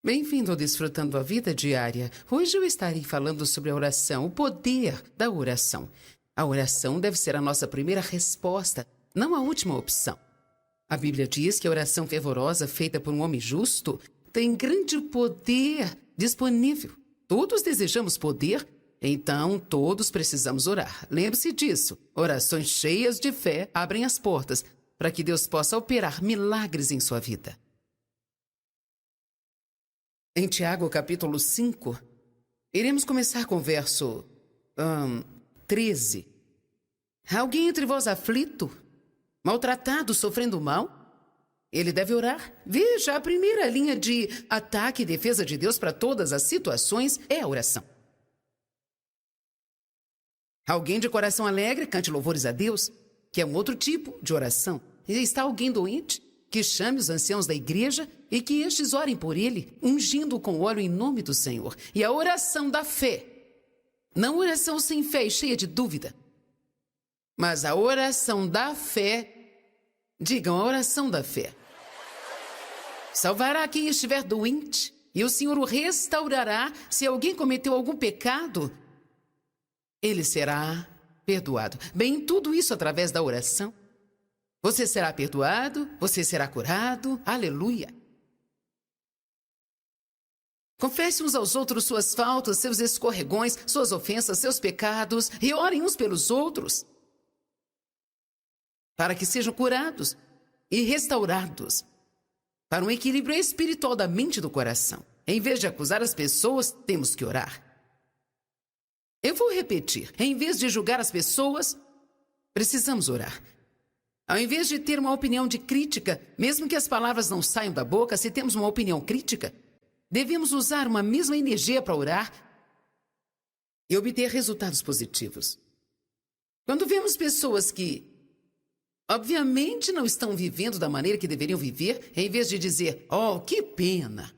Bem-vindo ao Desfrutando a Vida Diária. Hoje eu estarei falando sobre a oração, o poder da oração. A oração deve ser a nossa primeira resposta, não a última opção. A Bíblia diz que a oração fervorosa feita por um homem justo tem grande poder disponível. Todos desejamos poder, então todos precisamos orar. Lembre-se disso. Orações cheias de fé abrem as portas para que Deus possa operar milagres em sua vida. Em Tiago, capítulo 5, iremos começar com o verso 13. Alguém entre vós aflito, maltratado, sofrendo mal? Ele deve orar. Veja, a primeira linha de ataque e defesa de Deus para todas as situações é a oração. Alguém de coração alegre, cante louvores a Deus, que é um outro tipo de oração. E está alguém doente? Que chame os anciãos da igreja e que estes orem por ele, ungindo com óleo em nome do Senhor. E a oração da fé, não oração sem fé e cheia de dúvida, mas a oração da fé, digam a oração da fé, salvará quem estiver doente e o Senhor o restaurará. Se alguém cometeu algum pecado, ele será perdoado. Bem, tudo isso através da oração. Você será perdoado, você será curado. Aleluia! Confesse uns aos outros suas faltas, seus escorregões, suas ofensas, seus pecados, e orem uns pelos outros, para que sejam curados e restaurados para um equilíbrio espiritual da mente e do coração. Em vez de acusar as pessoas, temos que orar. Eu vou repetir. Em vez de julgar as pessoas, precisamos orar. Ao invés de ter uma opinião de crítica, mesmo que as palavras não saiam da boca, se temos uma opinião crítica, devemos usar uma mesma energia para orar e obter resultados positivos. Quando vemos pessoas que, obviamente, não estão vivendo da maneira que deveriam viver, em vez de dizer, oh, que pena,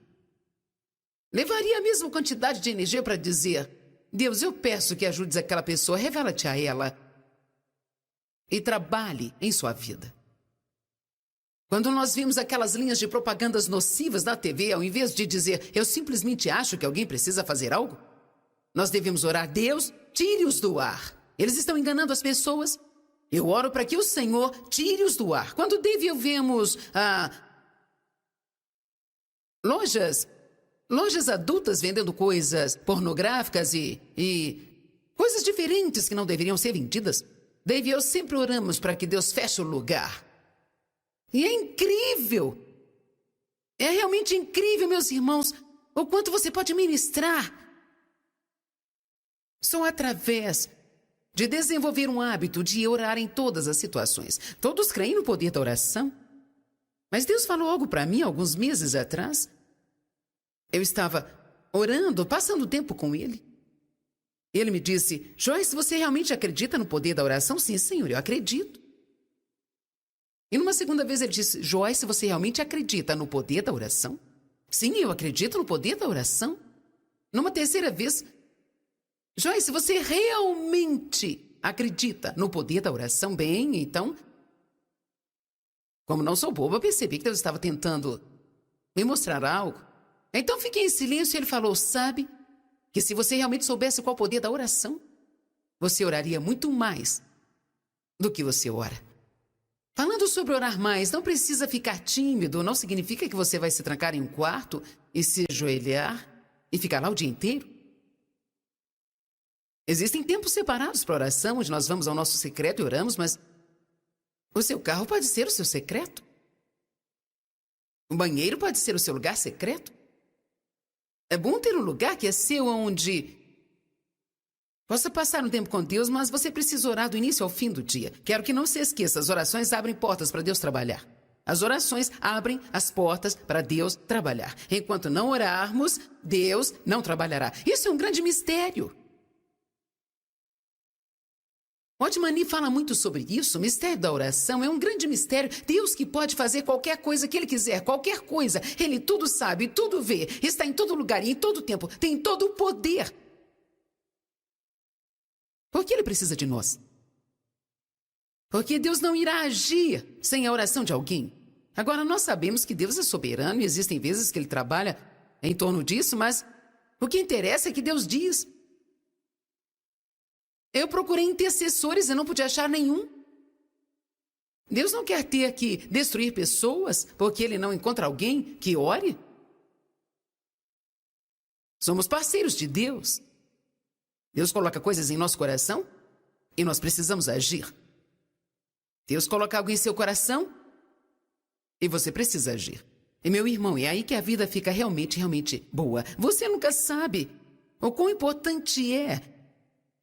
levaria a mesma quantidade de energia para dizer, Deus, eu peço que ajudes aquela pessoa, revela-te a ela e trabalhe em sua vida. Quando nós vimos aquelas linhas de propagandas nocivas na TV, ao invés de dizer, eu simplesmente acho que alguém precisa fazer algo, nós devemos orar, Deus, tire-os do ar. Eles estão enganando as pessoas. Eu oro para que o Senhor tire-os do ar. Quando vemos lojas adultas vendendo coisas pornográficas e coisas diferentes que não deveriam ser vendidas, Dave e eu sempre oramos para que Deus feche o lugar. E é incrível. É realmente incrível, meus irmãos, o quanto você pode ministrar. Só através de desenvolver um hábito de orar em todas as situações. Todos creem no poder da oração. Mas Deus falou algo para mim alguns meses atrás. Eu estava orando, passando tempo com Ele. Ele me disse, Joyce, você realmente acredita no poder da oração? Sim, Senhor, eu acredito. E numa segunda vez ele disse, Joyce, você realmente acredita no poder da oração? Sim, eu acredito no poder da oração. Numa terceira vez, Joyce, você realmente acredita no poder da oração? Bem, então, como não sou boba, eu percebi que Deus estava tentando me mostrar algo. Então fiquei em silêncio e ele falou, sabe, que se você realmente soubesse qual é o poder da oração, você oraria muito mais do que você ora. Falando sobre orar mais, não precisa ficar tímido, não significa que você vai se trancar em um quarto e se ajoelhar e ficar lá o dia inteiro. Existem tempos separados para oração, onde nós vamos ao nosso secreto e oramos, mas o seu carro pode ser o seu secreto. O banheiro pode ser o seu lugar secreto. É bom ter um lugar que é seu, onde possa passar um tempo com Deus, mas você precisa orar do início ao fim do dia. Quero que não se esqueça, as orações abrem portas para Deus trabalhar. As orações abrem as portas para Deus trabalhar. Enquanto não orarmos, Deus não trabalhará. Isso é um grande mistério. Otmani fala muito sobre isso. O mistério da oração é um grande mistério. Deus que pode fazer qualquer coisa que Ele quiser, qualquer coisa. Ele tudo sabe, tudo vê, está em todo lugar e em todo tempo, tem todo o poder. Por que Ele precisa de nós? Porque Deus não irá agir sem a oração de alguém. Agora, nós sabemos que Deus é soberano e existem vezes que Ele trabalha em torno disso, mas o que interessa é que Deus diz. Eu procurei intercessores e não pude achar nenhum. Deus não quer ter que destruir pessoas porque Ele não encontra alguém que ore. Somos parceiros de Deus. Deus coloca coisas em nosso coração e nós precisamos agir. Deus coloca algo em seu coração e você precisa agir. E meu irmão, é aí que a vida fica realmente boa. Você nunca sabe o quão importante é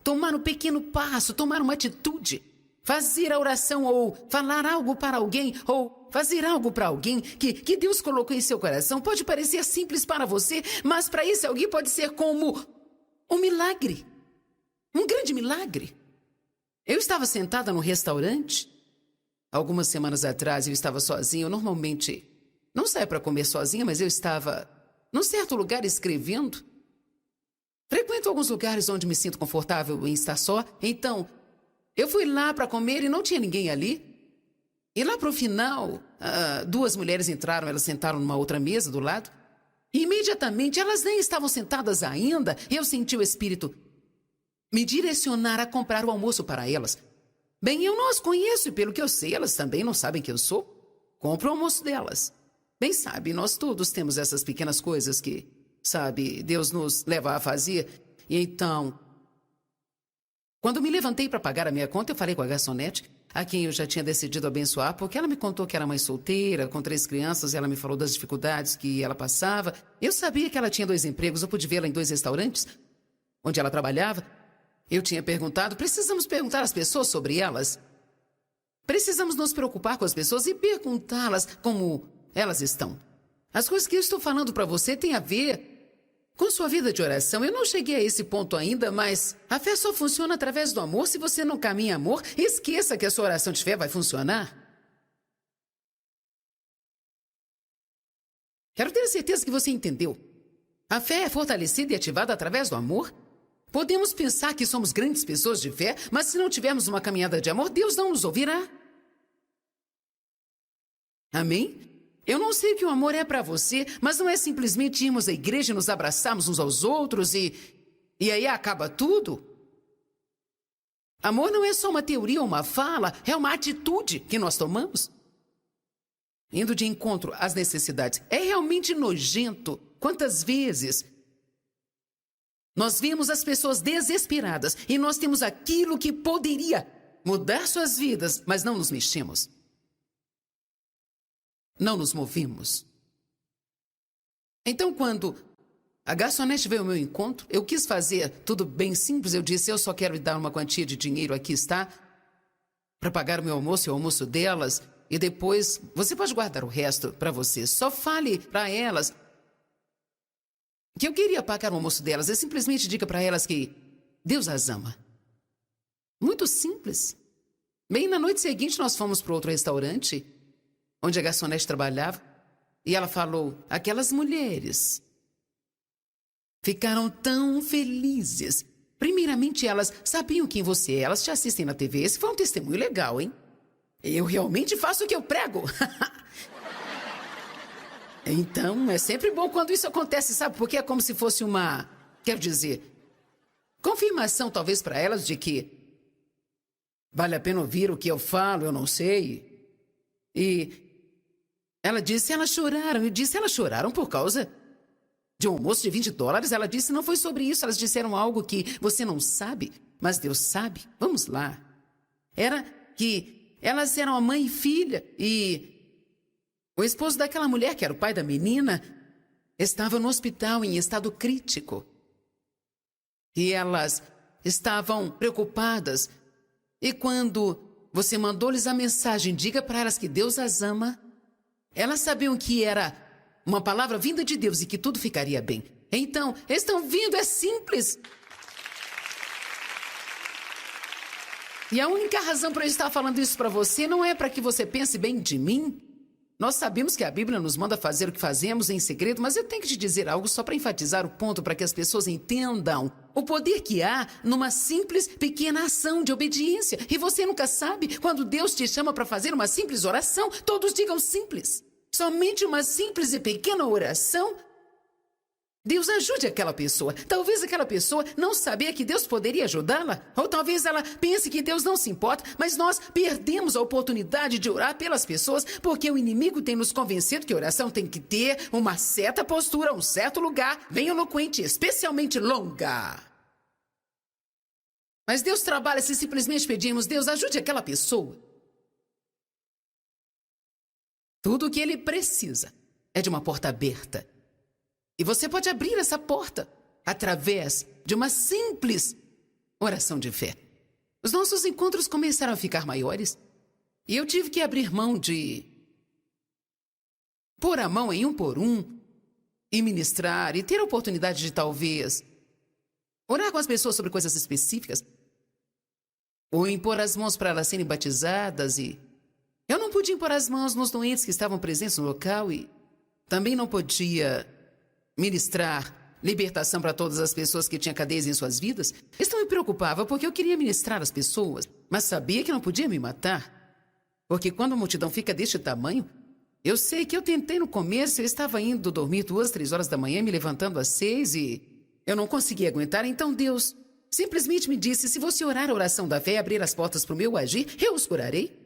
tomar um pequeno passo, tomar uma atitude, fazer a oração ou falar algo para alguém ou fazer algo para alguém que Deus colocou em seu coração. Pode parecer simples para você, mas para esse alguém pode ser como um milagre, um grande milagre. Eu estava sentada no restaurante algumas semanas atrás. Eu estava sozinha. Eu normalmente não saio para comer sozinha, mas eu estava num certo lugar escrevendo. Frequento alguns lugares onde me sinto confortável em estar só. Então, eu fui lá para comer e não tinha ninguém ali. E lá para o final, duas mulheres entraram, elas sentaram numa outra mesa do lado. E imediatamente, elas nem estavam sentadas ainda, e eu senti o Espírito me direcionar a comprar o almoço para elas. Bem, eu não as conheço e pelo que eu sei, elas também não sabem quem eu sou. Compro o almoço delas. Bem, sabe, nós todos temos essas pequenas coisas que, sabe, Deus nos leva a fazer. E então, quando me levantei para pagar a minha conta, eu falei com a garçonete, a quem eu já tinha decidido abençoar, porque ela me contou que era mãe solteira, com 3 crianças, e ela me falou das dificuldades que ela passava. Eu sabia que ela tinha 2 empregos, eu pude vê-la em 2 restaurantes, onde ela trabalhava. Eu tinha perguntado, precisamos perguntar às pessoas sobre elas. Precisamos nos preocupar com as pessoas e perguntá-las como elas estão. As coisas que eu estou falando para você têm a ver com sua vida de oração. Eu não cheguei a esse ponto ainda, mas a fé só funciona através do amor. Se você não caminha em amor, esqueça que a sua oração de fé vai funcionar. Quero ter certeza que você entendeu. A fé é fortalecida e ativada através do amor. Podemos pensar que somos grandes pessoas de fé, mas se não tivermos uma caminhada de amor, Deus não nos ouvirá. Amém? Eu não sei o que o amor é para você, mas não é simplesmente irmos à igreja e nos abraçarmos uns aos outros e aí acaba tudo. Amor não é só uma teoria ou uma fala, é uma atitude que nós tomamos. Indo de encontro às necessidades. É realmente nojento. Quantas vezes nós vemos as pessoas desesperadas e nós temos aquilo que poderia mudar suas vidas, mas não nos mexemos. Não nos movimos. Então, quando a garçonete veio ao meu encontro, eu quis fazer tudo bem simples. Eu disse, eu só quero lhe dar uma quantia de dinheiro, aqui está, para pagar o meu almoço e o almoço delas, e depois você pode guardar o resto para você. Só fale para elas que eu queria pagar o almoço delas. Eu simplesmente diga para elas que Deus as ama. Muito simples. Bem, na noite seguinte nós fomos para outro restaurante onde a garçonete trabalhava, e ela falou, aquelas mulheres ficaram tão felizes. Primeiramente, elas sabiam quem você é, elas te assistem na TV. Esse foi um testemunho legal, hein? Eu realmente faço o que eu prego. Então, é sempre bom quando isso acontece, sabe? Porque é como se fosse uma, quero dizer, confirmação talvez para elas de que vale a pena ouvir o que eu falo, eu não sei. E ela disse, elas choraram. Eu disse, elas choraram por causa de um almoço de $20. Ela disse, não foi sobre isso. Elas disseram algo que você não sabe, mas Deus sabe. Vamos lá. Era que elas eram a mãe e filha. E o esposo daquela mulher, que era o pai da menina, estava no hospital em estado crítico. E elas estavam preocupadas. E quando você mandou-lhes a mensagem, diga para elas que Deus as ama, elas sabiam que era uma palavra vinda de Deus e que tudo ficaria bem. Então, estão vindo, é simples. E a única razão para eu estar falando isso para você não é para que você pense bem de mim. Nós sabemos que a Bíblia nos manda fazer o que fazemos em segredo, mas eu tenho que te dizer algo só para enfatizar o ponto, para que as pessoas entendam o poder que há numa simples, pequena ação de obediência. E você nunca sabe, quando Deus te chama para fazer uma simples oração, todos digam simples. Somente uma simples e pequena oração Deus ajude aquela pessoa. Talvez aquela pessoa não sabia que Deus poderia ajudá-la. Ou talvez ela pense que Deus não se importa, mas nós perdemos a oportunidade de orar pelas pessoas porque o inimigo tem nos convencido que oração tem que ter uma certa postura, um certo lugar, bem eloquente, especialmente longa. Mas Deus trabalha se simplesmente pedimos: Deus, ajude aquela pessoa. Tudo o que ele precisa é de uma porta aberta. E você pode abrir essa porta através de uma simples oração de fé. Os nossos encontros começaram a ficar maiores e eu tive que abrir mão de pôr a mão em um por um e ministrar e ter a oportunidade de talvez orar com as pessoas sobre coisas específicas ou impor as mãos para elas serem batizadas. E eu não podia impor as mãos nos doentes que estavam presentes no local e também não podia ministrar libertação para todas as pessoas que tinham cadeias em suas vidas. Isso me preocupava porque eu queria ministrar as pessoas, mas sabia que não podia me matar. Porque quando a multidão fica deste tamanho, eu sei que eu tentei no começo, eu estava indo dormir 2, 3 horas da manhã, me levantando às 6 e eu não conseguia aguentar. Então Deus simplesmente me disse: se você orar a oração da fé e abrir as portas para o meu agir, eu os curarei,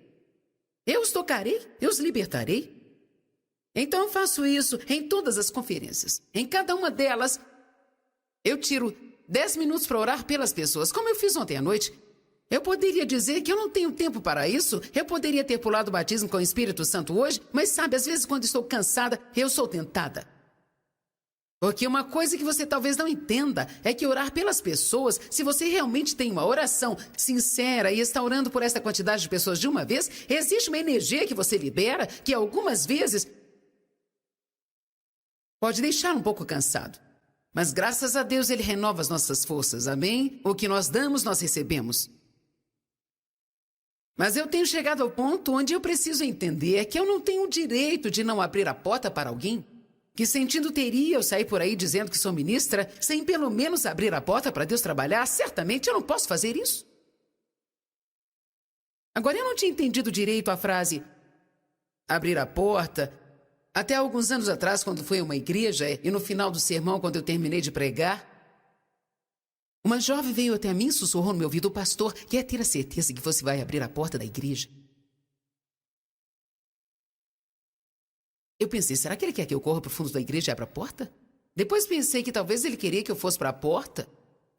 eu os tocarei, eu os libertarei. Então eu faço isso em todas as conferências. Em cada uma delas, eu tiro 10 minutos para orar pelas pessoas, como eu fiz ontem à noite. Eu poderia dizer que eu não tenho tempo para isso. Eu poderia ter pulado o batismo com o Espírito Santo hoje, mas sabe, às vezes quando estou cansada, eu sou tentada. Porque uma coisa que você talvez não entenda é que orar pelas pessoas, se você realmente tem uma oração sincera e está orando por essa quantidade de pessoas de uma vez, existe uma energia que você libera que algumas vezes pode deixar um pouco cansado. Mas graças a Deus Ele renova as nossas forças, amém? O que nós damos, nós recebemos. Mas eu tenho chegado ao ponto onde eu preciso entender que eu não tenho o direito de não abrir a porta para alguém. Que sentido teria eu sair por aí dizendo que sou ministra sem pelo menos abrir a porta para Deus trabalhar? Certamente eu não posso fazer isso. Agora, eu não tinha entendido direito a frase abrir a porta. Até alguns anos atrás, quando fui a uma igreja e no final do sermão, quando eu terminei de pregar, uma jovem veio até mim e sussurrou no meu ouvido: o pastor quer ter a certeza que você vai abrir a porta da igreja. Eu pensei, será que ele quer que eu corra para o fundo da igreja e abra a porta? Depois pensei que talvez ele queria que eu fosse para a porta.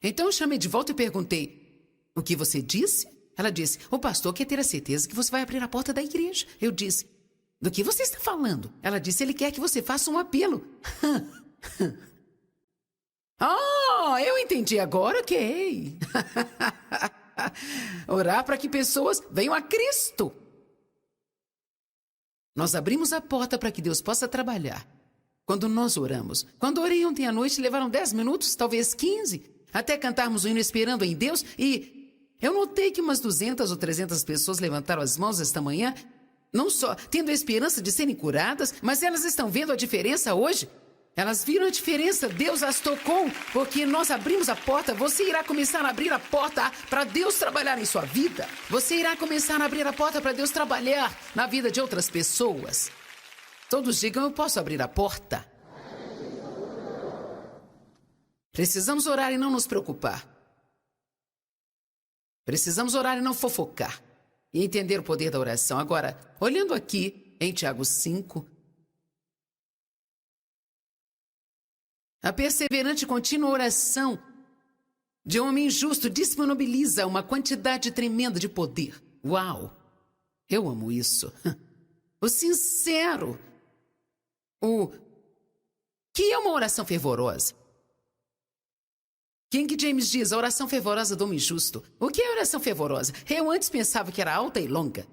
Então eu chamei de volta e perguntei: o que você disse? Ela disse: o pastor quer ter a certeza que você vai abrir a porta da igreja. Eu disse: do que você está falando? Ela disse: ele quer que você faça um apelo. Eu entendi agora, ok. Orar para que pessoas venham a Cristo. Nós abrimos a porta para que Deus possa trabalhar. Quando nós oramos. Quando orei ontem à noite, levaram 10 minutos, talvez 15, até cantarmos o hino Esperando em Deus, e eu notei que umas 200 ou 300 pessoas levantaram as mãos esta manhã, não só tendo a esperança de serem curadas, mas elas estão vendo a diferença hoje. Elas viram a diferença, Deus as tocou, porque nós abrimos a porta. Você irá começar a abrir a porta para Deus trabalhar em sua vida. Você irá começar a abrir a porta para Deus trabalhar na vida de outras pessoas. Todos digam: eu posso abrir a porta. Precisamos orar e não nos preocupar. Precisamos orar e não fofocar. E entender o poder da oração. Agora, olhando aqui em Tiago 5, a perseverante e contínua oração de um homem justo disponibiliza uma quantidade tremenda de poder. Uau! Eu amo isso. O sincero. O que é uma oração fervorosa? King James diz: a oração fervorosa do homem justo. O que é oração fervorosa? Eu antes pensava que era alta e longa.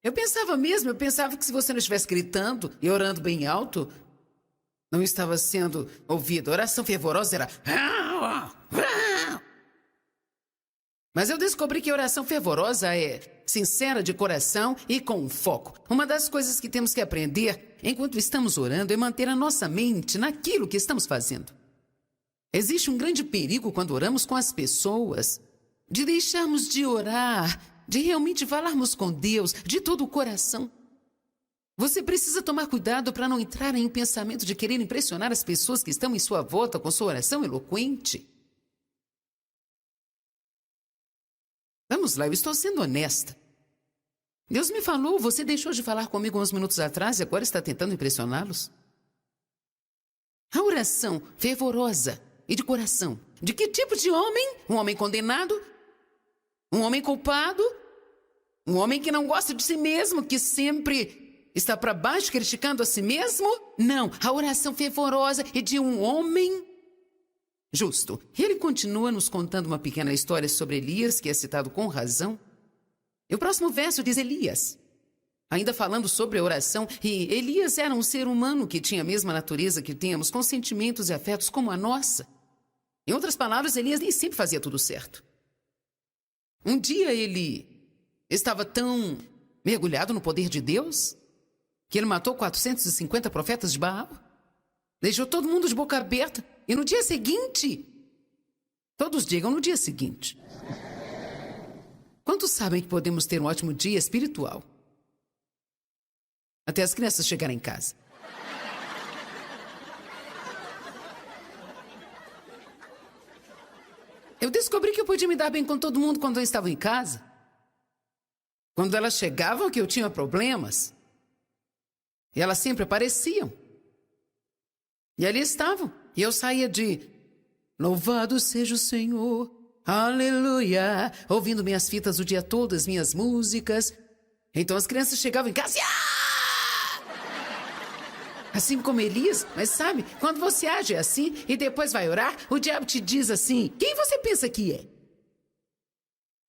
Eu pensava que se você não estivesse gritando e orando bem alto, não estava sendo ouvido. A oração fervorosa era... Mas eu descobri que a oração fervorosa é sincera de coração e com foco. Uma das coisas que temos que aprender enquanto estamos orando é manter a nossa mente naquilo que estamos fazendo. Existe um grande perigo quando oramos com as pessoas, de deixarmos de orar, de realmente falarmos com Deus de todo o coração. Você precisa tomar cuidado para não entrar em um pensamento de querer impressionar as pessoas que estão em sua volta com sua oração eloquente. Vamos lá, eu estou sendo honesta. Deus me falou, você deixou de falar comigo uns minutos atrás e agora está tentando impressioná-los? A oração fervorosa e de coração. De que tipo de homem? Um homem condenado? Um homem culpado? Um homem que não gosta de si mesmo, que sempre está para baixo criticando a si mesmo? Não, a oração fervorosa é de um homem justo. E ele continua nos contando uma pequena história sobre Elias, que é citado com razão. E o próximo verso diz Elias, ainda falando sobre a oração, e Elias era um ser humano que tinha a mesma natureza que temos, com sentimentos e afetos como a nossa. Em outras palavras, Elias nem sempre fazia tudo certo. Um dia ele estava tão mergulhado no poder de Deus que ele matou 450 profetas de Baal, deixou todo mundo de boca aberta, e no dia seguinte, todos digam no dia seguinte, quantos sabem que podemos ter um ótimo dia espiritual até as crianças chegarem em casa? Eu descobri que eu podia me dar bem com todo mundo quando eu estava em casa. Quando elas chegavam que eu tinha problemas, e elas sempre apareciam. E ali estavam. E eu saía de louvado seja o Senhor, aleluia, ouvindo minhas fitas o dia todo, as minhas músicas. Então as crianças chegavam em casa e assim como Elias, mas sabe, quando você age assim e depois vai orar, o diabo te diz assim, quem você pensa que é?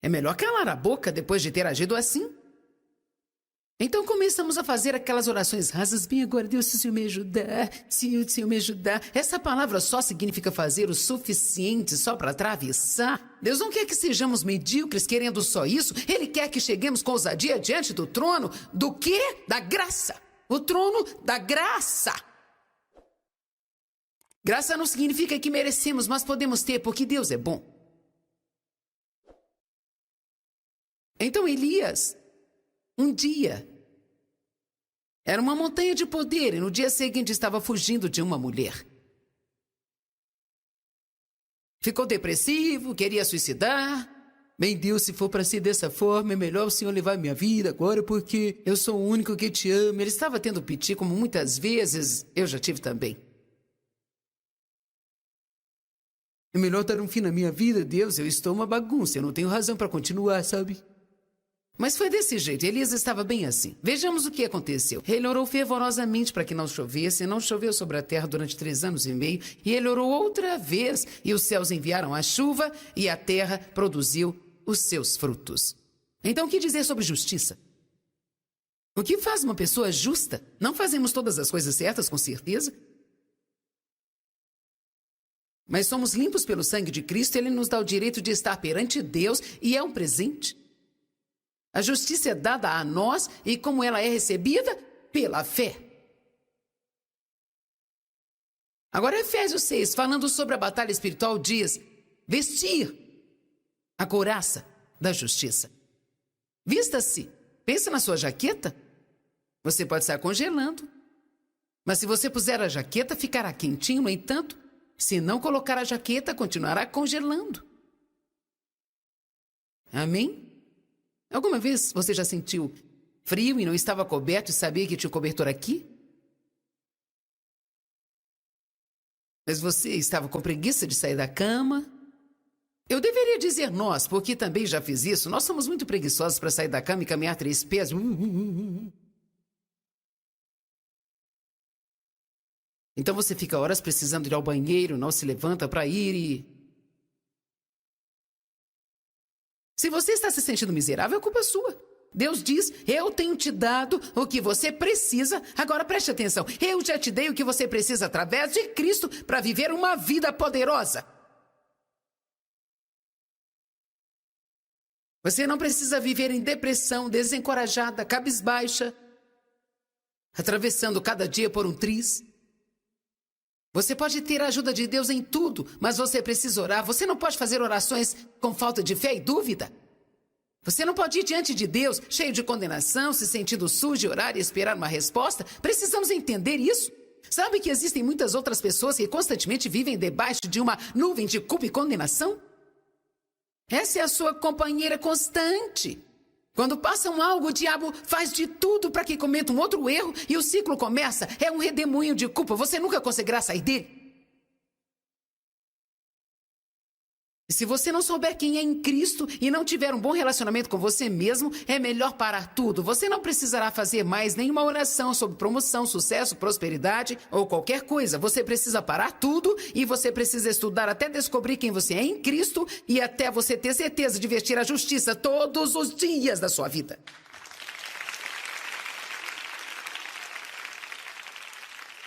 É melhor calar a boca depois de ter agido assim. Então começamos a fazer aquelas orações rasas, bem agora Deus, se o Senhor me ajudar, se o Senhor me ajudar. Essa palavra só significa fazer o suficiente só para atravessar. Deus não quer que sejamos medíocres querendo só isso. Ele quer que cheguemos com ousadia diante do trono do quê? Da graça. O trono da graça. Graça não significa que merecemos, mas podemos ter porque Deus é bom. Então Elias, um dia, era uma montanha de poder e no dia seguinte estava fugindo de uma mulher. Ficou depressivo, queria suicidar. Bem, Deus, se for para ser dessa forma, é melhor o Senhor levar minha vida agora porque eu sou o único que te ama. Ele estava tendo piti, como muitas vezes eu já tive também. É melhor dar um fim na minha vida, Deus, eu estou uma bagunça, eu não tenho razão para continuar, sabe? Mas foi desse jeito, Elias estava bem assim. Vejamos o que aconteceu. Ele orou fervorosamente para que não chovesse, não choveu sobre a terra durante 3 anos e meio, e ele orou outra vez, e os céus enviaram a chuva, e a terra produziu os seus frutos. Então, o que dizer sobre justiça? O que faz uma pessoa justa? Não fazemos todas as coisas certas, com certeza. Mas somos limpos pelo sangue de Cristo, Ele nos dá o direito de estar perante Deus, e é um presente. A justiça é dada a nós e como ela é recebida? Pela fé. Agora Efésios 6, falando sobre a batalha espiritual, diz vestir a couraça da justiça. Vista-se. Pensa na sua jaqueta. Você pode estar congelando. Mas se você puser a jaqueta, ficará quentinho. No entanto, se não colocar a jaqueta, continuará congelando. Amém? Alguma vez você já sentiu frio e não estava coberto e sabia que tinha cobertor aqui? Mas você estava com preguiça de sair da cama? Eu deveria dizer nós, porque também já fiz isso. Nós somos muito preguiçosos para sair da cama e caminhar 3 pés. Então você fica horas precisando ir ao banheiro, não se levanta para ir e... Se você está se sentindo miserável, é culpa sua. Deus diz, eu tenho te dado o que você precisa. Agora preste atenção, eu já te dei o que você precisa através de Cristo para viver uma vida poderosa. Você não precisa viver em depressão, desencorajada, cabisbaixa, atravessando cada dia por um triz. Você pode ter a ajuda de Deus em tudo, mas você precisa orar. Você não pode fazer orações com falta de fé e dúvida. Você não pode ir diante de Deus cheio de condenação, se sentindo sujo, orar e esperar uma resposta. Precisamos entender isso. Sabe que existem muitas outras pessoas que constantemente vivem debaixo de uma nuvem de culpa e condenação? Essa é a sua companheira constante. Quando passam algo, o diabo faz de tudo para que cometa um outro erro e o ciclo começa. É um redemoinho de culpa. Você nunca conseguirá sair dele. Se você não souber quem é em Cristo e não tiver um bom relacionamento com você mesmo, é melhor parar tudo. Você não precisará fazer mais nenhuma oração sobre promoção, sucesso, prosperidade ou qualquer coisa. Você precisa parar tudo e você precisa estudar até descobrir quem você é em Cristo e até você ter certeza de vestir a justiça todos os dias da sua vida.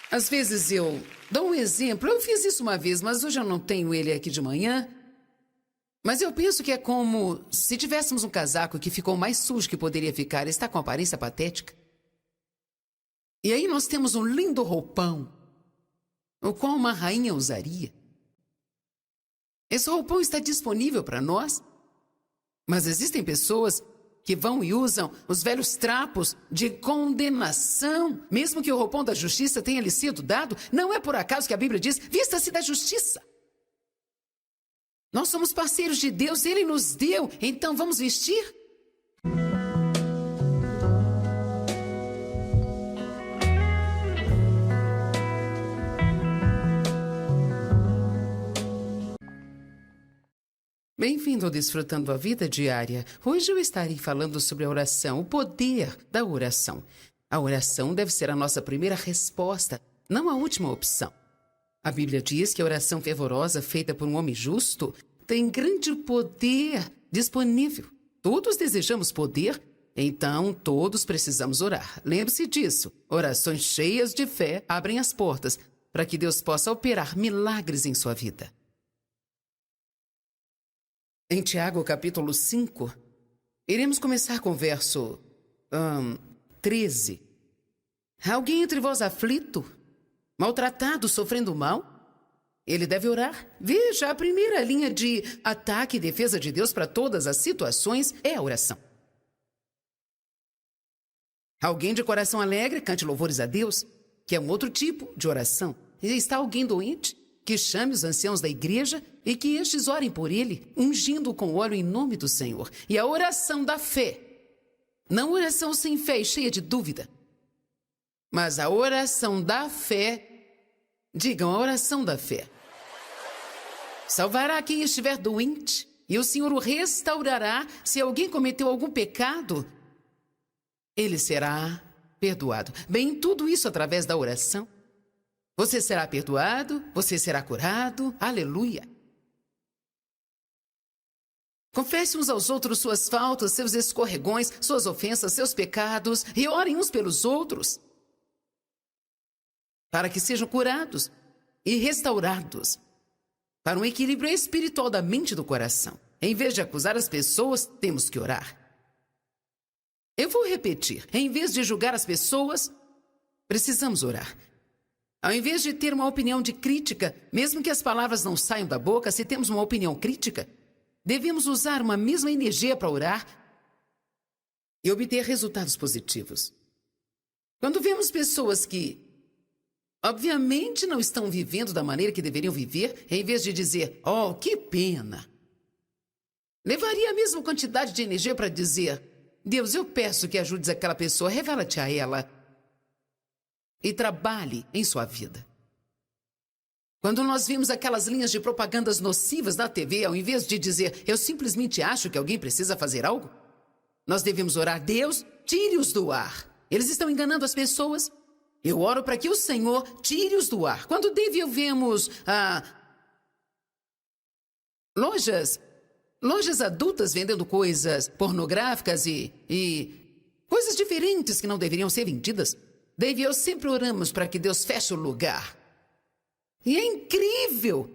Às vezes eu dou um exemplo. Eu fiz isso uma vez, mas hoje eu não tenho ele aqui de manhã. Mas eu penso que é como se tivéssemos um casaco que ficou mais sujo que poderia ficar, está com aparência patética. E aí nós temos um lindo roupão, o qual uma rainha usaria. Esse roupão está disponível para nós, mas existem pessoas que vão e usam os velhos trapos de condenação. Mesmo que o roupão da justiça tenha lhe sido dado, não é por acaso que a Bíblia diz, vista-se da justiça. Nós somos parceiros de Deus, Ele nos deu, então vamos vestir? Bem-vindo ao Desfrutando a Vida Diária. Hoje eu estarei falando sobre a oração, o poder da oração. A oração deve ser a nossa primeira resposta, não a última opção. A Bíblia diz que a oração fervorosa feita por um homem justo tem grande poder disponível. Todos desejamos poder, então todos precisamos orar. Lembre-se disso. Orações cheias de fé abrem as portas para que Deus possa operar milagres em sua vida. Em Tiago, capítulo 5, iremos começar com o verso 13. Alguém entre vós aflito? Maltratado, sofrendo mal? Ele deve orar. Veja, a primeira linha de ataque e defesa de Deus para todas as situações é a oração. Alguém de coração alegre, cante louvores a Deus, que é um outro tipo de oração. E está alguém doente, que chame os anciãos da igreja e que estes orem por ele, ungindo com óleo em nome do Senhor. E a oração da fé, não oração sem fé e cheia de dúvida, mas a oração da fé. Digam, a oração da fé salvará quem estiver doente, e o Senhor o restaurará. Se alguém cometeu algum pecado, ele será perdoado. Bem, tudo isso através da oração. Você será perdoado, você será curado. Aleluia! Confesse uns aos outros suas faltas, seus escorregões, suas ofensas, seus pecados, e orem uns pelos outros, para que sejam curados e restaurados para um equilíbrio espiritual da mente e do coração. Em vez de acusar as pessoas, temos que orar. Eu vou repetir. Em vez de julgar as pessoas, precisamos orar. Ao invés de ter uma opinião de crítica, mesmo que as palavras não saiam da boca, se temos uma opinião crítica, devemos usar uma mesma energia para orar e obter resultados positivos. Quando vemos pessoas que obviamente não estão vivendo da maneira que deveriam viver, em vez de dizer, oh, que pena, levaria a mesma quantidade de energia para dizer, Deus, eu peço que ajudes aquela pessoa, revela-te a ela e trabalhe em sua vida. Quando nós vimos aquelas linhas de propagandas nocivas na TV, ao invés de dizer, eu simplesmente acho que alguém precisa fazer algo, nós devemos orar, Deus, tire-os do ar. Eles estão enganando as pessoas. Eu oro para que o Senhor tire-os do ar. Quando vemos lojas adultas vendendo coisas pornográficas e coisas diferentes que não deveriam ser vendidas, Dave e eu sempre oramos para que Deus feche o lugar. E é incrível.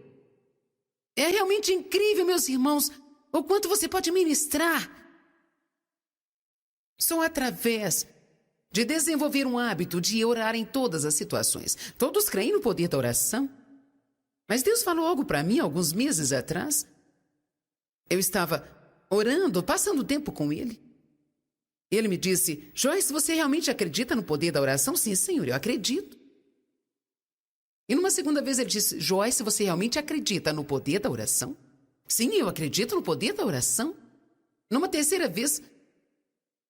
É realmente incrível, meus irmãos, o quanto você pode ministrar. Só através de desenvolver um hábito de orar em todas as situações. Todos creem no poder da oração. Mas Deus falou algo para mim alguns meses atrás. Eu estava orando, passando tempo com ele. Ele me disse: Joyce, você realmente acredita no poder da oração? Sim, senhor, eu acredito. E numa segunda vez ele disse: Joyce, você realmente acredita no poder da oração? Sim, eu acredito no poder da oração. Numa terceira vez: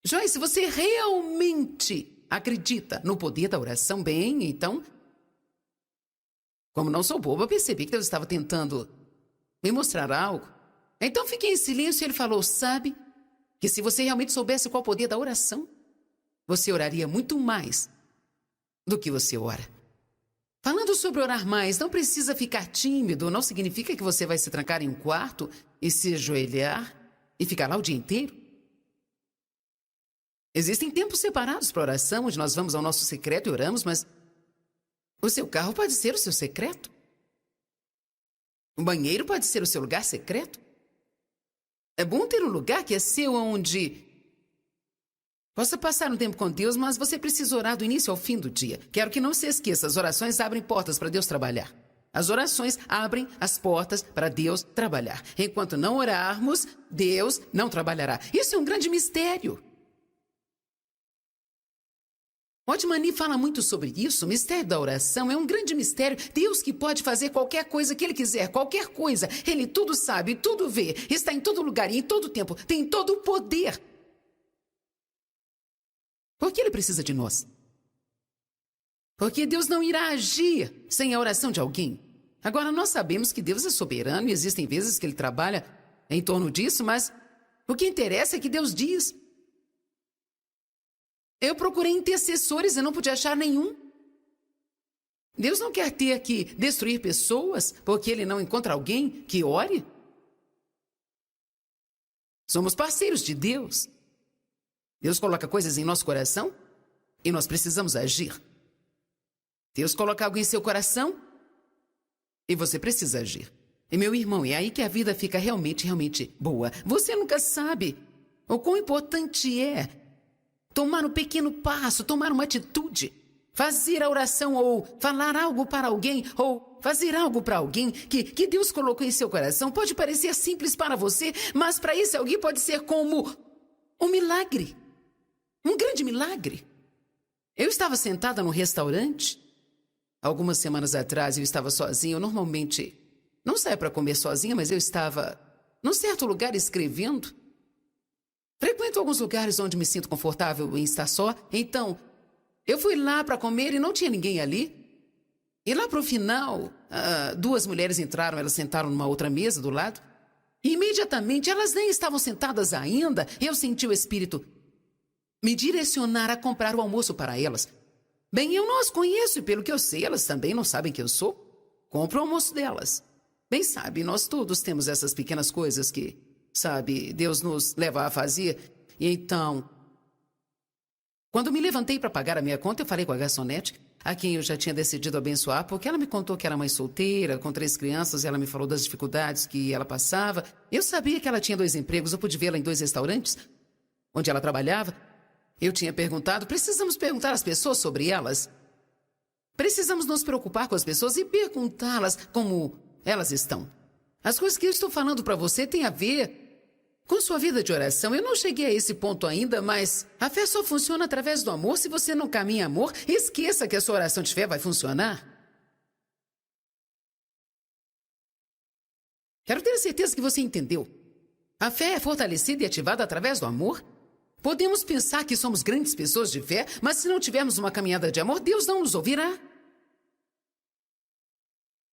Joyce, você realmente acredita no poder da oração? Bem, então, como não sou boba, percebi que Deus estava tentando me mostrar algo. Então fiquei em silêncio e ele falou: sabe que se você realmente soubesse qual é o poder da oração, você oraria muito mais do que você ora. Falando sobre orar mais, não precisa ficar tímido, não significa que você vai se trancar em um quarto e se ajoelhar e ficar lá o dia inteiro. Existem tempos separados para oração, onde nós vamos ao nosso secreto e oramos, mas o seu carro pode ser o seu secreto. O banheiro pode ser o seu lugar secreto. É bom ter um lugar que é seu, onde possa passar um tempo com Deus, mas você precisa orar do início ao fim do dia. Quero que não se esqueça, as orações abrem portas para Deus trabalhar. As orações abrem as portas para Deus trabalhar. Enquanto não orarmos, Deus não trabalhará. Isso é um grande mistério. Otmani fala muito sobre isso. O mistério da oração é um grande mistério. Deus que pode fazer qualquer coisa que Ele quiser, qualquer coisa. Ele tudo sabe, tudo vê, está em todo lugar e em todo tempo, tem todo o poder. Por que Ele precisa de nós? Porque Deus não irá agir sem a oração de alguém. Agora, nós sabemos que Deus é soberano e existem vezes que Ele trabalha em torno disso, mas o que interessa é que Deus diz. Eu procurei intercessores e não pude achar nenhum. Deus não quer ter que destruir pessoas porque Ele não encontra alguém que ore. Somos parceiros de Deus. Deus coloca coisas em nosso coração e nós precisamos agir. Deus coloca algo em seu coração e você precisa agir. E meu irmão, é aí que a vida fica realmente boa. Você nunca sabe o quão importante é tomar um pequeno passo, tomar uma atitude, fazer a oração ou falar algo para alguém ou fazer algo para alguém que Deus colocou em seu coração. Pode parecer simples para você, mas para esse alguém pode ser como um milagre, um grande milagre. Eu estava sentada no restaurante, algumas semanas atrás eu estava sozinha. Eu normalmente não saio para comer sozinha, mas eu estava num certo lugar escrevendo. Frequento alguns lugares onde me sinto confortável em estar só. Então, eu fui lá para comer e não tinha ninguém ali. E lá para o final, duas mulheres entraram, elas sentaram numa outra mesa do lado. E imediatamente, elas nem estavam sentadas ainda, eu senti o Espírito me direcionar a comprar o almoço para elas. Bem, eu não as conheço e pelo que eu sei, elas também não sabem quem eu sou. Compro o almoço delas. Bem, sabe, nós todos temos essas pequenas coisas que, sabe, Deus nos leva a fazer. E então, quando me levantei para pagar a minha conta, eu falei com a garçonete, a quem eu já tinha decidido abençoar, porque ela me contou que era mãe solteira, com 3 crianças, e ela me falou das dificuldades que ela passava. Eu sabia que ela tinha 2 empregos, eu pude vê-la em 2 restaurantes, onde ela trabalhava. Eu tinha perguntado, precisamos perguntar às pessoas sobre elas. Precisamos nos preocupar com as pessoas e perguntá-las como elas estão. As coisas que eu estou falando para você têm a ver com sua vida de oração. Eu não cheguei a esse ponto ainda, mas a fé só funciona através do amor. Se você não caminha em amor, esqueça que a sua oração de fé vai funcionar. Quero ter certeza que você entendeu. A fé é fortalecida e ativada através do amor. Podemos pensar que somos grandes pessoas de fé, mas se não tivermos uma caminhada de amor, Deus não nos ouvirá.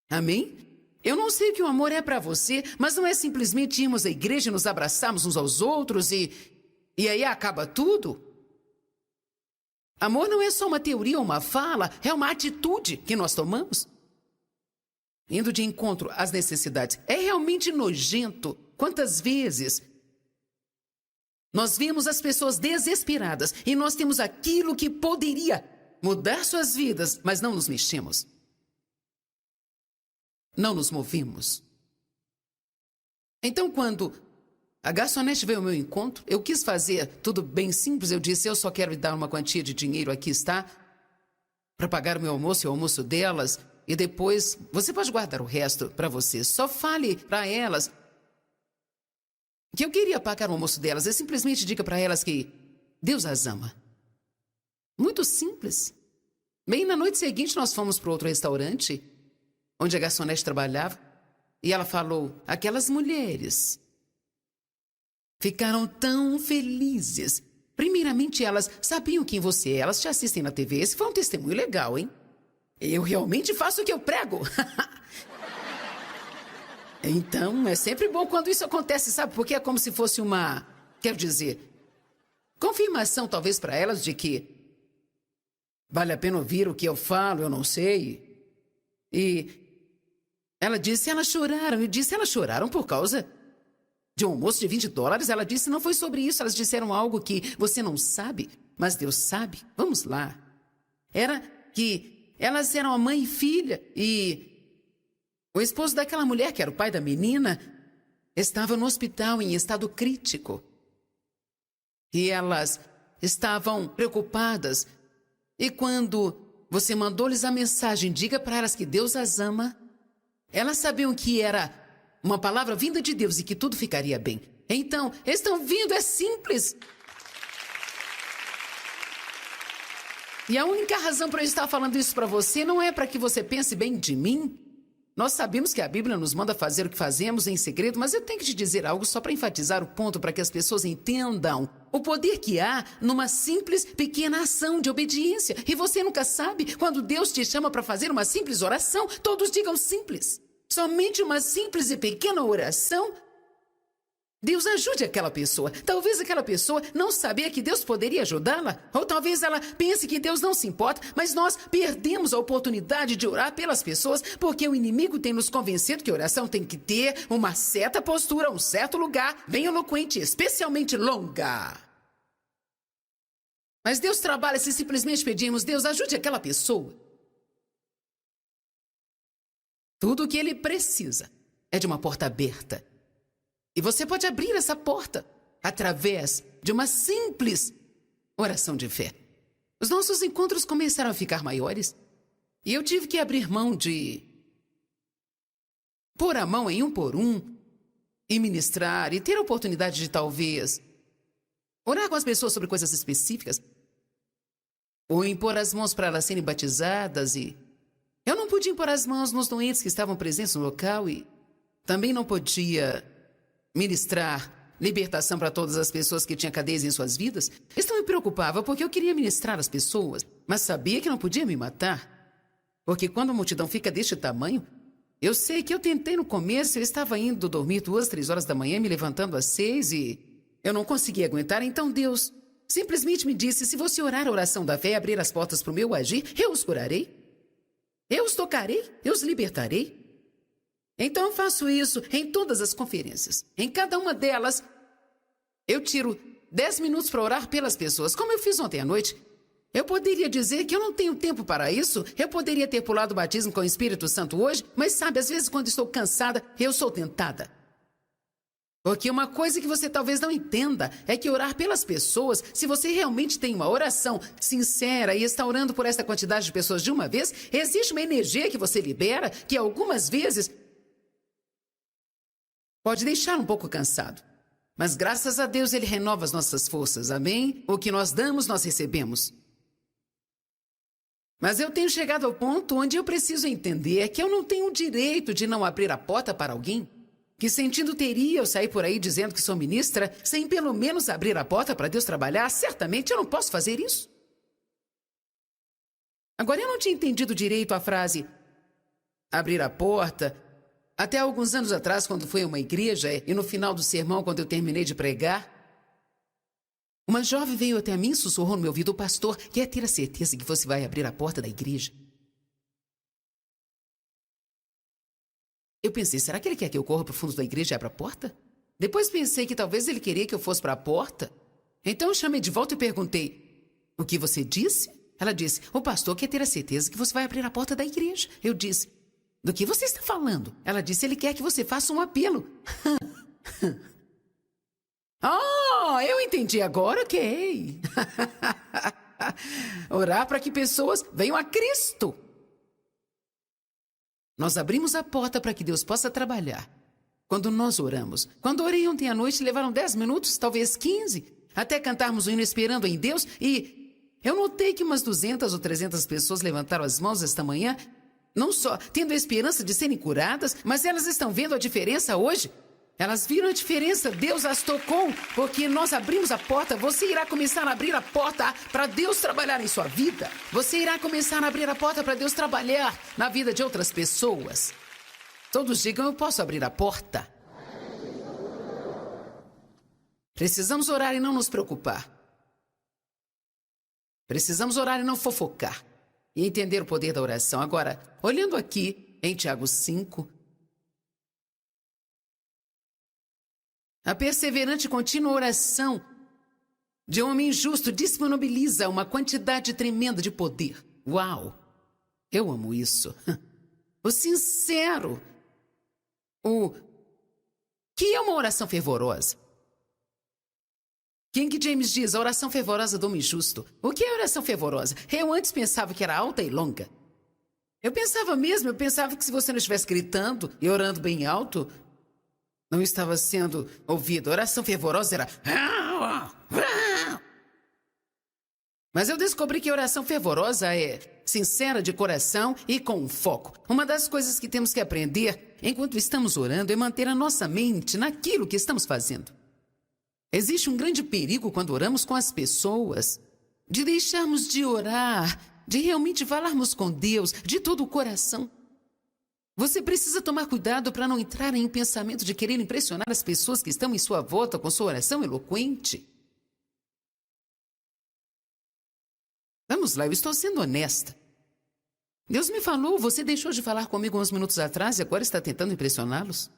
Amém? Eu não sei o que o amor é para você, mas não é simplesmente irmos à igreja e nos abraçarmos uns aos outros e aí acaba tudo. Amor não é só uma teoria ou uma fala, é uma atitude que nós tomamos. Indo de encontro às necessidades. É realmente nojento. Quantas vezes nós vemos as pessoas desesperadas e nós temos aquilo que poderia mudar suas vidas, mas não nos mexemos. Não nos movimos. Então, quando a garçonete veio ao meu encontro, eu quis fazer tudo bem simples. Eu disse, eu só quero lhe dar uma quantia de dinheiro, aqui está, para pagar o meu almoço e o almoço delas, e depois você pode guardar o resto para você. Só fale para elas que eu queria pagar o almoço delas. Eu simplesmente diga para elas que Deus as ama. Muito simples. Bem, na noite seguinte nós fomos para outro restaurante, onde a garçonete trabalhava, e ela falou, aquelas mulheres ficaram tão felizes. Primeiramente, elas sabiam quem você é, elas te assistem na TV. Esse foi um testemunho legal, hein? Eu realmente faço o que eu prego. Então, é sempre bom quando isso acontece, sabe? Porque é como se fosse uma, quero dizer, confirmação talvez para elas de que vale a pena ouvir o que eu falo, eu não sei. E ela disse, elas choraram. Eu disse, elas choraram por causa de um almoço de $20. Ela disse, não foi sobre isso. Elas disseram algo que você não sabe, mas Deus sabe. Vamos lá. Era que elas eram a mãe e filha e o esposo daquela mulher, que era o pai da menina, estava no hospital em estado crítico. E elas estavam preocupadas. E quando você mandou-lhes a mensagem, diga para elas que Deus as ama, elas sabiam que era uma palavra vinda de Deus e que tudo ficaria bem. Então, estão vindo, é simples. E a única razão para eu estar falando isso para você não é para que você pense bem de mim. Nós sabemos que a Bíblia nos manda fazer o que fazemos em segredo, mas eu tenho que te dizer algo só para enfatizar o ponto, para que as pessoas entendam o poder que há numa simples, pequena ação de obediência. E você nunca sabe, quando Deus te chama para fazer uma simples oração, todos digam simples. Somente uma simples e pequena oração, Deus ajude aquela pessoa. Talvez aquela pessoa não sabia que Deus poderia ajudá-la. Ou talvez ela pense que Deus não se importa, mas nós perdemos a oportunidade de orar pelas pessoas porque o inimigo tem nos convencido que a oração tem que ter uma certa postura, um certo lugar, bem eloquente, especialmente longa. Mas Deus trabalha se simplesmente pedimos, Deus ajude aquela pessoa. Tudo o que ele precisa é de uma porta aberta. E você pode abrir essa porta através de uma simples oração de fé. Os nossos encontros começaram a ficar maiores e eu tive que abrir mão de pôr a mão em um por um e ministrar e ter a oportunidade de talvez orar com as pessoas sobre coisas específicas ou impor as mãos para elas serem batizadas e eu não podia impor as mãos nos doentes que estavam presentes no local e também não podia ministrar libertação para todas as pessoas que tinham cadeias em suas vidas. Isso me preocupava porque eu queria ministrar as pessoas, mas sabia que não podia me matar. Porque quando a multidão fica deste tamanho, eu sei que eu tentei no começo, eu estava indo dormir 2, 3 horas da manhã, me levantando às 6 e eu não conseguia aguentar. Então Deus simplesmente me disse, se você orar a oração da fé e abrir as portas para o meu agir, eu os curarei, eu os tocarei, eu os libertarei. Então eu faço isso em todas as conferências. Em cada uma delas, eu tiro 10 minutos para orar pelas pessoas. Como eu fiz ontem à noite, eu poderia dizer que eu não tenho tempo para isso. Eu poderia ter pulado o batismo com o Espírito Santo hoje, mas sabe, às vezes quando estou cansada, eu sou tentada. Porque uma coisa que você talvez não entenda é que orar pelas pessoas, se você realmente tem uma oração sincera e está orando por essa quantidade de pessoas de uma vez, existe uma energia que você libera que algumas vezes pode deixar um pouco cansado. Mas graças a Deus ele renova as nossas forças, amém? O que nós damos, nós recebemos. Mas eu tenho chegado ao ponto onde eu preciso entender que eu não tenho o direito de não abrir a porta para alguém. Que sentido teria eu sair por aí dizendo que sou ministra sem pelo menos abrir a porta para Deus trabalhar? Certamente eu não posso fazer isso. Agora, eu não tinha entendido direito a frase abrir a porta até alguns anos atrás, quando fui a uma igreja e no final do sermão, quando eu terminei de pregar, uma jovem veio até mim e sussurrou no meu ouvido, o pastor quer ter a certeza que você vai abrir a porta da igreja. Eu pensei, será que ele quer que eu corra para o fundo da igreja e abra a porta? Depois pensei que talvez ele queria que eu fosse para a porta. Então eu chamei de volta e perguntei, o que você disse? Ela disse, o pastor quer ter a certeza que você vai abrir a porta da igreja. Eu disse, do que você está falando? Ela disse, ele quer que você faça um apelo. Oh, eu entendi agora, ok. Orar para que pessoas venham a Cristo. Nós abrimos a porta para que Deus possa trabalhar. quando nós oramos. Quando orei ontem à noite, levaram 10 minutos, talvez 15, até cantarmos o hino esperando em Deus, e eu notei que umas 200 ou 300 pessoas levantaram as mãos esta manhã, não só tendo a esperança de serem curadas, mas elas estão vendo a diferença hoje. Elas viram a diferença, Deus as tocou, porque nós abrimos a porta. Você irá começar a abrir a porta para Deus trabalhar em sua vida. Você irá começar a abrir a porta para Deus trabalhar na vida de outras pessoas. Todos digam, eu posso abrir a porta. Precisamos orar e não nos preocupar. Precisamos orar e não fofocar. E entender o poder da oração. Agora, olhando aqui em Tiago 5, a perseverante e contínua oração de um homem justo disponibiliza uma quantidade tremenda de poder. Uau! Eu amo isso. O sincero. O que é uma oração fervorosa? King James diz, a oração fervorosa do homem justo. O que é oração fervorosa? Eu antes pensava que era alta e longa. Eu pensava que se você não estivesse gritando e orando bem alto, não estava sendo ouvido. A oração fervorosa era... Mas eu descobri que a oração fervorosa é sincera de coração e com foco. Uma das coisas que temos que aprender enquanto estamos orando é manter a nossa mente naquilo que estamos fazendo. Existe um grande perigo quando oramos com as pessoas, de deixarmos de orar, de realmente falarmos com Deus de todo o coração. Você precisa tomar cuidado para não entrar em um pensamento de querer impressionar as pessoas que estão em sua volta com sua oração eloquente. Vamos lá, eu estou sendo honesta. Deus me falou, você deixou de falar comigo uns minutos atrás e agora está tentando impressioná-los?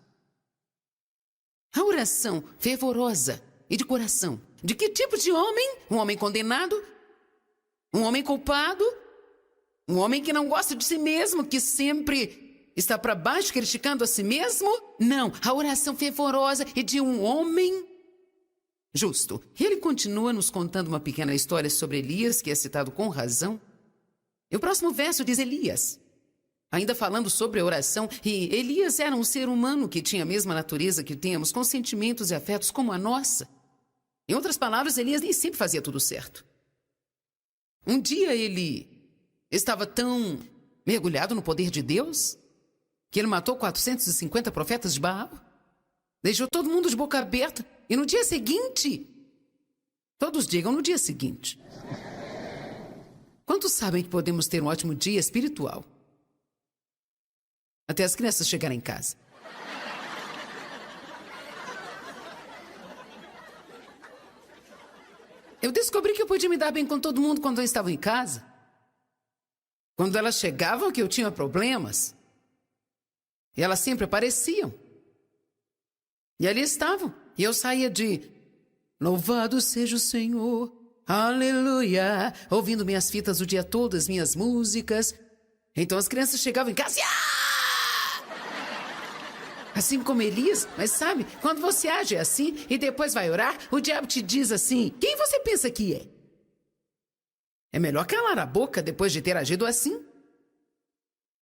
A oração fervorosa e de coração. De que tipo de homem? Um homem condenado? Um homem culpado? Um homem que não gosta de si mesmo, que sempre está para baixo criticando a si mesmo? Não, a oração fervorosa é de um homem justo. E ele continua nos contando uma pequena história sobre Elias, que é citado com razão. E o próximo verso diz Elias, ainda falando sobre a oração, e Elias era um ser humano que tinha a mesma natureza que temos, com sentimentos e afetos como a nossa. Em outras palavras, Elias nem sempre fazia tudo certo. Um dia ele estava tão mergulhado no poder de Deus que ele matou 450 profetas de Baal, deixou todo mundo de boca aberta, e no dia seguinte, todos digam no dia seguinte, quantos sabem que podemos ter um ótimo dia espiritual até as crianças chegarem em casa? Eu descobri que eu podia me dar bem com todo mundo quando eu estava em casa. Quando elas chegavam que eu tinha problemas, e elas sempre apareciam. E ali estavam. E eu saía de louvado seja o Senhor, aleluia, ouvindo minhas fitas o dia todo, as minhas músicas. Então as crianças chegavam em casa e... Assim como Elias, mas sabe, quando você age assim e depois vai orar, o diabo te diz assim, quem você pensa que é? É melhor calar a boca depois de ter agido assim.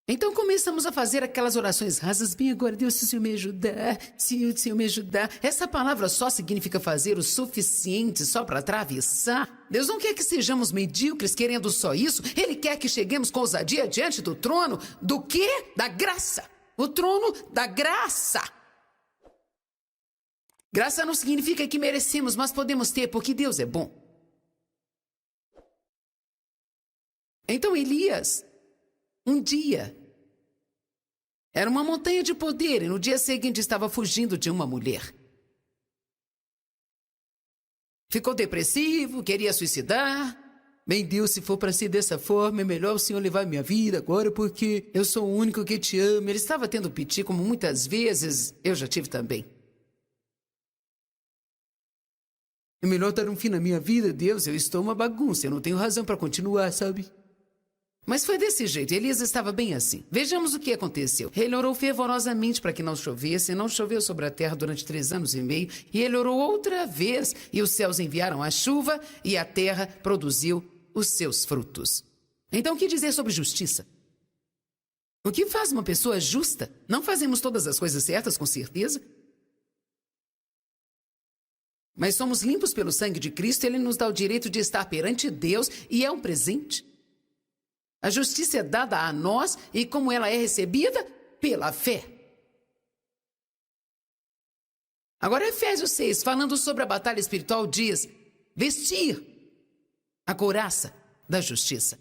Então começamos a fazer aquelas orações rasas, bem agora Deus, se o Senhor me ajudar, se o Senhor me ajudar. Essa palavra só significa fazer o suficiente só para atravessar. Deus não quer que sejamos medíocres querendo só isso, Ele quer que cheguemos com ousadia diante do trono, do quê? Da graça. O trono da graça. Graça não significa que merecemos, mas podemos ter porque Deus é bom. Então Elias, um dia, era uma montanha de poder e no dia seguinte estava fugindo de uma mulher. Ficou depressivo, queria suicidar. Bem, Deus, se for para ser dessa forma, é melhor o Senhor levar minha vida agora, porque eu sou o único que te ama. Ele estava tendo piti, como muitas vezes eu já tive também. É melhor dar um fim na minha vida, Deus, eu estou uma bagunça, eu não tenho razão para continuar, sabe? Mas foi desse jeito, Elias estava bem assim. Vejamos o que aconteceu. Ele orou fervorosamente para que não chovesse, e não choveu sobre a terra durante 3 anos e meio, e ele orou outra vez, e os céus enviaram a chuva, e a terra produziu os seus frutos. Então, o que dizer sobre justiça? O que faz uma pessoa justa? Não fazemos todas as coisas certas, com certeza, Mas somos limpos pelo sangue de Cristo, Ele nos dá o direito de estar perante Deus e é um presente. A justiça é dada a nós e como ela é recebida? Pela fé. Agora Efésios 6, falando sobre a batalha espiritual, diz: vestir a couraça da justiça.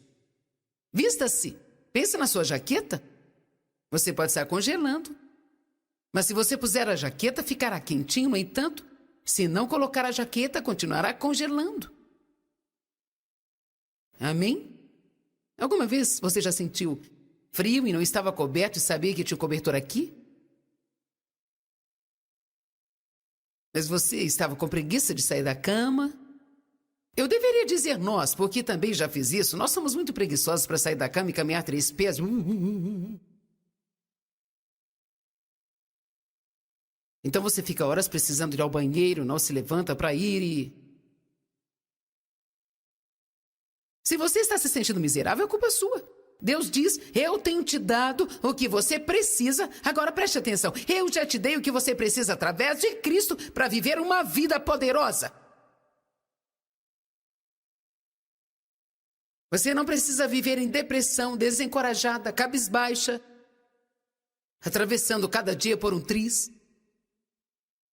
Vista-se. Pensa na sua jaqueta. Você pode estar congelando. Mas se você puser a jaqueta, ficará quentinho. No entanto, se não colocar a jaqueta, continuará congelando. Amém? Alguma vez você já sentiu frio e não estava coberto e sabia que tinha um cobertor aqui? Mas você estava com preguiça de sair da cama? Eu deveria dizer nós, porque também já fiz isso. Nós somos muito preguiçosos para sair da cama e caminhar 3 pés. Então você fica horas precisando ir ao banheiro, não se levanta para ir e... Se você está se sentindo miserável, é culpa sua. Deus diz: eu tenho te dado o que você precisa. Agora preste atenção. Eu já te dei o que você precisa através de Cristo para viver uma vida poderosa. Você não precisa viver em depressão, desencorajada, cabisbaixa, atravessando cada dia por um triz.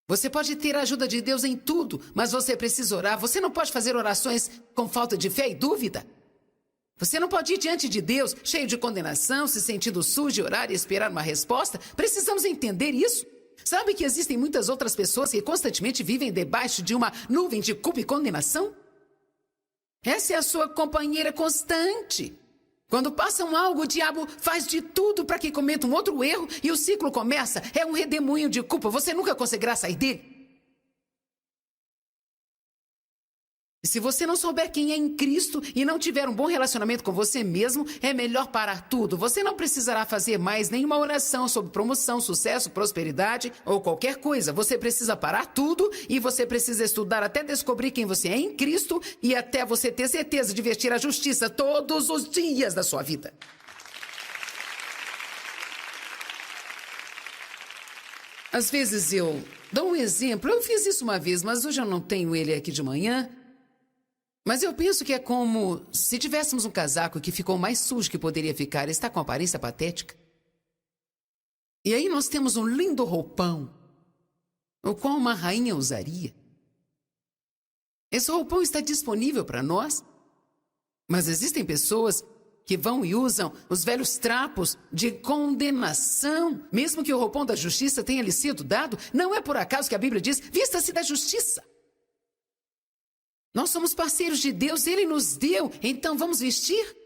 Você pode ter a ajuda de Deus em tudo, mas você precisa orar. Você não pode fazer orações com falta de fé e dúvida. Você não pode ir diante de Deus cheio de condenação, se sentindo sujo, e orar e esperar uma resposta. Precisamos entender isso. Sabe que existem muitas outras pessoas que constantemente vivem debaixo de uma nuvem de culpa e condenação? Essa é a sua companheira constante. Quando passam algo, o diabo faz de tudo para que cometa um outro erro e o ciclo começa. É um redemoinho de culpa. Você nunca conseguirá sair dele. E se você não souber quem é em Cristo e não tiver um bom relacionamento com você mesmo, é melhor parar tudo. Você não precisará fazer mais nenhuma oração sobre promoção, sucesso, prosperidade ou qualquer coisa. Você precisa parar tudo e você precisa estudar até descobrir quem você é em Cristo e até você ter certeza de vestir a justiça todos os dias da sua vida. Às vezes eu dou um exemplo. Eu fiz isso uma vez, mas hoje eu não tenho ele aqui de manhã. Mas eu penso que é como se tivéssemos um casaco que ficou mais sujo que poderia ficar, está com aparência patética. E aí nós temos um lindo roupão, o qual uma rainha usaria. Esse roupão está disponível para nós, mas existem pessoas que vão e usam os velhos trapos de condenação. Mesmo que o roupão da justiça tenha lhe sido dado, não é por acaso que a Bíblia diz: vista-se da justiça. Nós somos parceiros de Deus, Ele nos deu, então vamos vestir?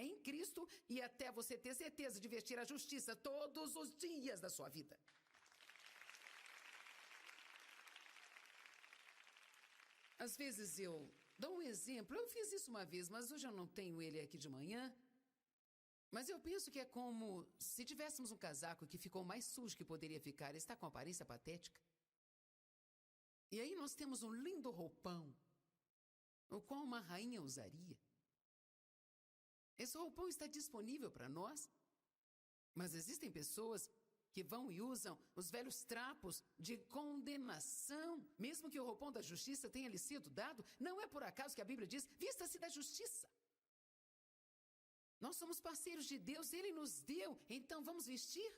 é em Cristo e até você ter certeza de vestir a justiça todos os dias da sua vida. Às vezes eu dou um exemplo. Eu fiz isso uma vez, mas hoje eu não tenho ele aqui de manhã. Mas eu penso que é como se tivéssemos um casaco que ficou mais sujo que poderia ficar. Está com aparência patética. E aí nós temos um lindo roupão, o qual uma rainha usaria. Esse roupão está disponível para nós. Mas existem pessoas que vão e usam os velhos trapos de condenação. Mesmo que o roupão da justiça tenha lhe sido dado, não é por acaso que a Bíblia diz, vista-se da justiça. Nós somos parceiros de Deus, Ele nos deu, então vamos vestir